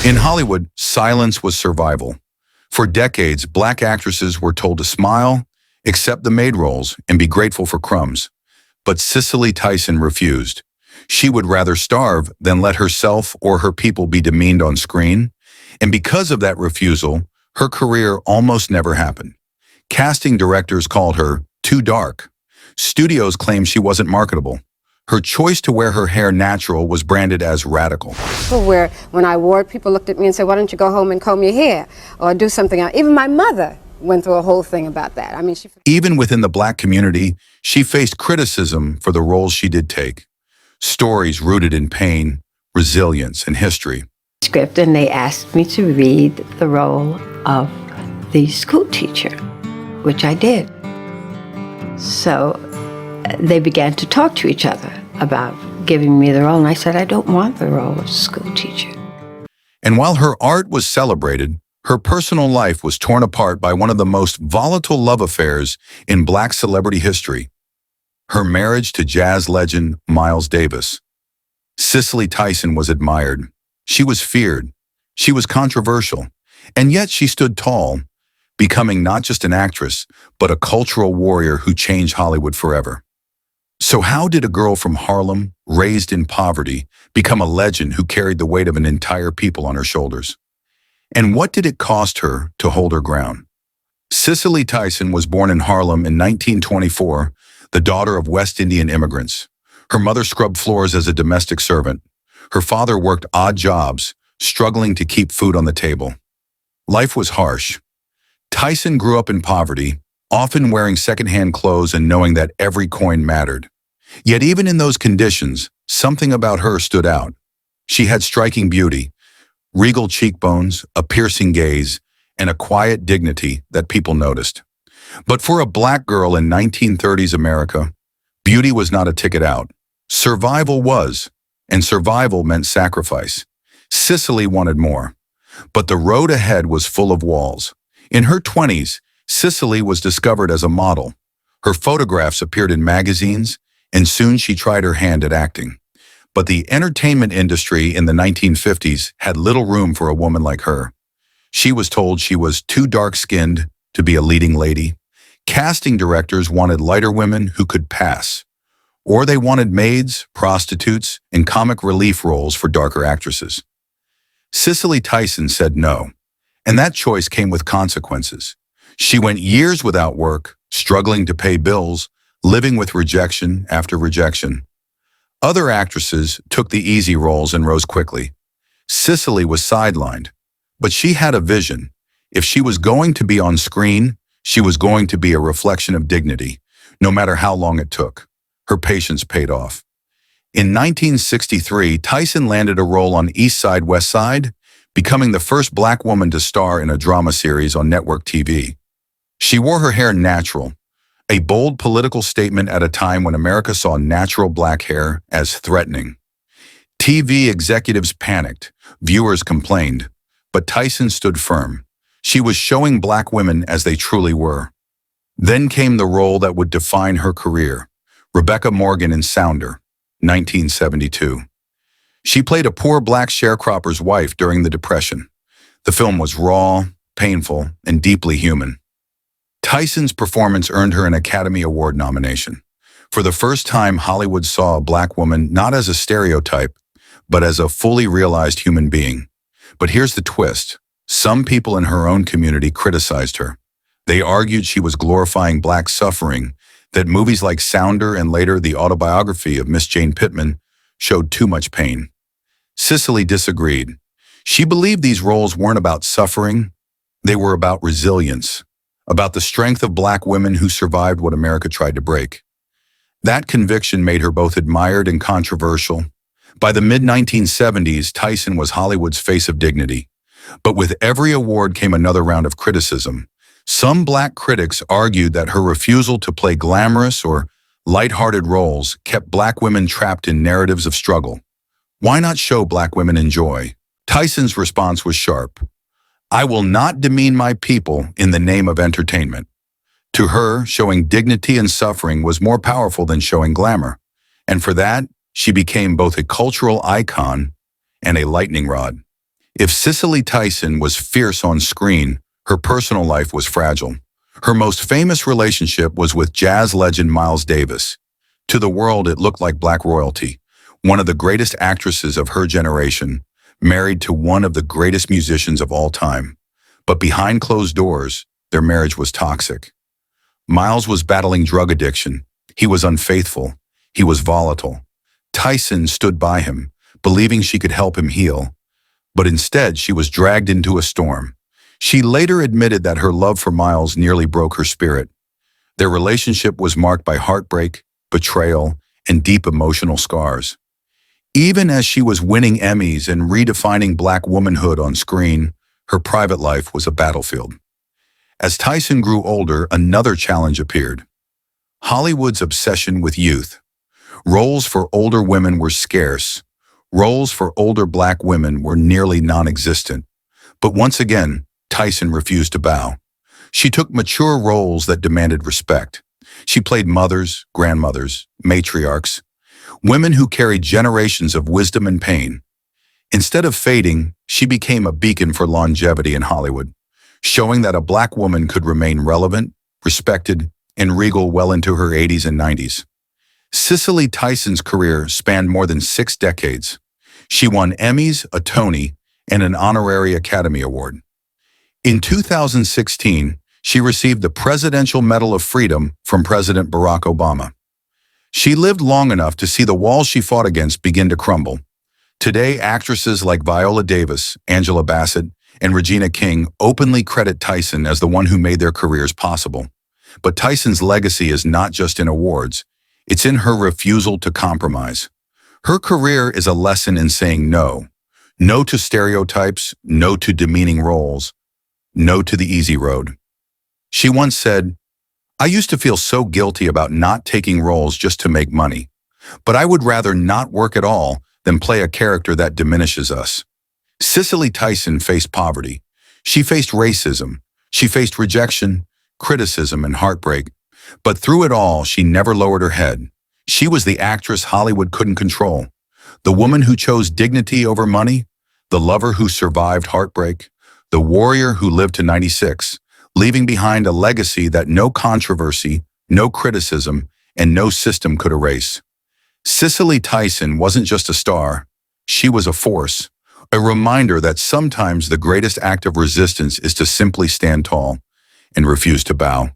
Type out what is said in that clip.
In Hollywood, silence was survival. For decades, black actresses were told to smile, accept the maid roles, and be grateful for crumbs. But Cicely Tyson refused. She would rather starve than let herself or her people be demeaned on screen. And because of that refusal, her career almost never happened. Casting directors called her too dark. Studios claimed she wasn't marketable. Her choice to wear her hair natural was branded as radical. Where when I wore it, people looked at me and said, why don't you go home and comb your hair or do something else? Even my mother went through a whole thing about that. I mean, Even within the black community, she faced criticism for the roles she did take. Stories rooted in pain, resilience, and history. Script, and they asked me to read the role of the school teacher, which I did. So they began to talk to each other about giving me the role, and I said, I don't want the role of school teacher. And while her art was celebrated, her personal life was torn apart by one of the most volatile love affairs in black celebrity history: her marriage to jazz legend Miles Davis. Cicely Tyson was admired. She was feared. She was controversial. And yet she stood tall, becoming not just an actress, but a cultural warrior who changed Hollywood forever. So how did a girl from Harlem, raised in poverty, become a legend who carried the weight of an entire people on her shoulders? And what did it cost her to hold her ground? Cicely Tyson was born in Harlem in 1924, the daughter of West Indian immigrants. Her mother scrubbed floors as a domestic servant. Her father worked odd jobs, struggling to keep food on the table. Life was harsh. Tyson grew up in poverty, often wearing secondhand clothes and knowing that every coin mattered. Yet even in those conditions, something about her stood out. She had striking beauty, regal cheekbones, a piercing gaze, and a quiet dignity that people noticed. But for a black girl in 1930s America, beauty was not a ticket out. Survival was, and survival meant sacrifice. Cicely wanted more, but the road ahead was full of walls. In her 20s, Cicely was discovered as a model. Her photographs appeared in magazines, and soon she tried her hand at acting. But the entertainment industry in the 1950s had little room for a woman like her. She was told she was too dark-skinned to be a leading lady. Casting directors wanted lighter women who could pass, or they wanted maids, prostitutes, and comic relief roles for darker actresses. Cicely Tyson said no, and that choice came with consequences. She went years without work, struggling to pay bills, living with rejection after rejection. Other actresses took the easy roles and rose quickly. Cicely was sidelined, but she had a vision. If she was going to be on screen, she was going to be a reflection of dignity, no matter how long it took. Her patience paid off. In 1963, Tyson landed a role on East Side, West Side, becoming the first black woman to star in a drama series on network TV. She wore her hair natural, a bold political statement at a time when America saw natural black hair as threatening. TV executives panicked, viewers complained, but Tyson stood firm. She was showing black women as they truly were. Then came the role that would define her career, Rebecca Morgan in Sounder, 1972. She played a poor black sharecropper's wife during the Depression. The film was raw, painful, and deeply human. Tyson's performance earned her an Academy Award nomination. For the first time, Hollywood saw a black woman not as a stereotype, but as a fully realized human being. But here's the twist. Some people in her own community criticized her. They argued she was glorifying black suffering, that movies like Sounder and later the autobiography of Miss Jane Pittman showed too much pain. Cicely disagreed. She believed these roles weren't about suffering, they were about resilience, about the strength of black women who survived what America tried to break. That conviction made her both admired and controversial. By the mid-1970s, Tyson was Hollywood's face of dignity. But with every award came another round of criticism. Some black critics argued that her refusal to play glamorous or lighthearted roles kept black women trapped in narratives of struggle. Why not show black women in joy? Tyson's response was sharp. I will not demean my people in the name of entertainment. To her, showing dignity and suffering was more powerful than showing glamour. And for that, she became both a cultural icon and a lightning rod. If Cicely Tyson was fierce on screen, her personal life was fragile. Her most famous relationship was with jazz legend Miles Davis. To the world, it looked like black royalty, one of the greatest actresses of her generation, married to one of the greatest musicians of all time. But behind closed doors, their marriage was toxic. Miles was battling drug addiction. He was unfaithful. He was volatile. Tyson stood by him, believing she could help him heal. But instead, she was dragged into a storm. She later admitted that her love for Miles nearly broke her spirit. Their relationship was marked by heartbreak, betrayal, and deep emotional scars. Even as she was winning Emmys and redefining black womanhood on screen, her private life was a battlefield. As Tyson grew older, another challenge appeared. Hollywood's obsession with youth. Roles for older women were scarce. Roles for older black women were nearly non-existent. But once again, Tyson refused to bow. She took mature roles that demanded respect. She played mothers, grandmothers, matriarchs, women who carried generations of wisdom and pain. Instead of fading, she became a beacon for longevity in Hollywood, showing that a black woman could remain relevant, respected, and regal well into her 80s and 90s. Cicely Tyson's career spanned more than 6 decades. She won Emmys, a Tony, and an honorary Academy Award. In 2016, she received the Presidential Medal of Freedom from President Barack Obama. She lived long enough to see the walls she fought against begin to crumble. Today, actresses like Viola Davis, Angela Bassett, and Regina King openly credit Tyson as the one who made their careers possible. But Tyson's legacy is not just in awards. It's in her refusal to compromise. Her career is a lesson in saying no. No to stereotypes, no to demeaning roles, no to the easy road. She once said, "I used to feel so guilty about not taking roles just to make money, but I would rather not work at all than play a character that diminishes us." Cicely Tyson faced poverty. She faced racism. She faced rejection, criticism, and heartbreak. But through it all, she never lowered her head. She was the actress Hollywood couldn't control, the woman who chose dignity over money, the lover who survived heartbreak, the warrior who lived to 96, leaving behind a legacy that no controversy, no criticism, and no system could erase. Cicely Tyson wasn't just a star. She was a force, a reminder that sometimes the greatest act of resistance is to simply stand tall and refuse to bow.